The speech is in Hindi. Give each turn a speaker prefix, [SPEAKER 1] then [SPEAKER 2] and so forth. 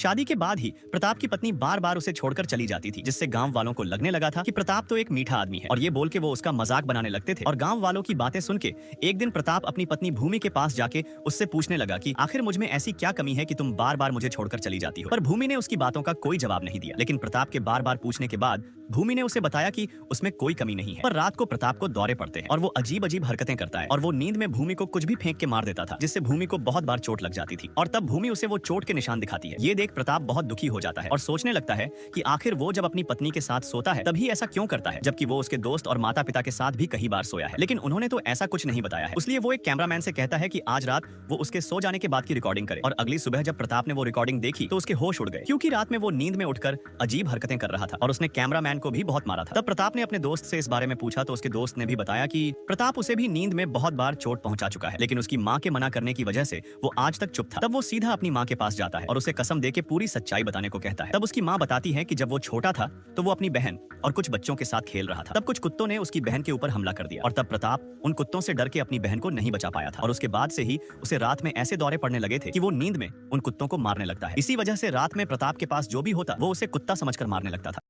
[SPEAKER 1] शादी के बाद ही प्रताप की पत्नी बार बार उसे छोड़कर चली जाती थी, जिससे गांव वालों को लगने लगा था कि प्रताप तो एक मीठा आदमी है, और ये बोल के वो उसका मजाक बनाने लगते थे। और गांव वालों की बातें सुन के एक दिन प्रताप अपनी पत्नी भूमि के पास जाके उससे पूछने लगा कि आखिर मुझ में ऐसी क्या कमी है कि तुम बार बार मुझे छोड़कर चली जाती हो। पर भूमि ने उसकी बातों का कोई जवाब नहीं दिया, लेकिन प्रताप के बार बार पूछने के बाद भूमि ने उसे बताया कि उसमें कोई कमी नहीं है। पर रात को प्रताप को दौरे पड़ते हैं और वो अजीब अजीब हरकतें करता है, और वो नींद में भूमि को कुछ भी फेंक के मार देता था, जिससे भूमि को बहुत बार चोट लग जाती थी। और तब भूमि उसे वो चोट के निशान दिखाती है। ये देख प्रताप बहुत दुखी हो जाता है और सोचने लगता है कि आखिर वो जब अपनी पत्नी के साथ सोता है तभी ऐसा क्यों करता है, जबकि वो उसके दोस्त और माता पिता के साथ भी कई बार सोया है, लेकिन उन्होंने तो ऐसा कुछ नहीं बताया है। इसलिए वो एक कैमरामैन से कहता है कि आज रात वो उसके सो जाने के बाद की रिकॉर्डिंग करे। और अगली सुबह जब प्रताप ने वो रिकॉर्डिंग देखी तो उसके होश उड़ गए, क्योंकि रात में वो नींद में उठकर अजीब हरकतें कर रहा था और उसने कैमरामैन को भी बहुत मारा था। तब प्रताप ने अपने दोस्त से इस बारे में पूछा तो उसके दोस्त ने भी बताया कि प्रताप उसे भी नींद में बहुत बार चोट पहुंचा चुका है, लेकिन उसकी मां के मना करने की वजह से वो आज तक चुप था। तब वो सीधा अपनी मां के पास जाता है और उसे कसम देके पूरी सच्चाई बताने को कहता है। तब उसकी मां बताती है कि जब वो छोटा था तो वो अपनी बहन और कुछ बच्चों के साथ खेल रहा था। तब कुछ कुत्तों ने उसकी बहन के ऊपर हमला कर दिया और तब प्रताप उन कुत्तों से डर के अपनी बहन को नहीं बचा पाया था, और उसके बाद से ही उसे रात में ऐसे दौरे पड़ने लगे थे कि वो नींद में उन कुत्तों को मारने लगता है। इसी वजह से रात में प्रताप के पास जो भी होता वो उसे कुत्ता समझकर मारने लगता था।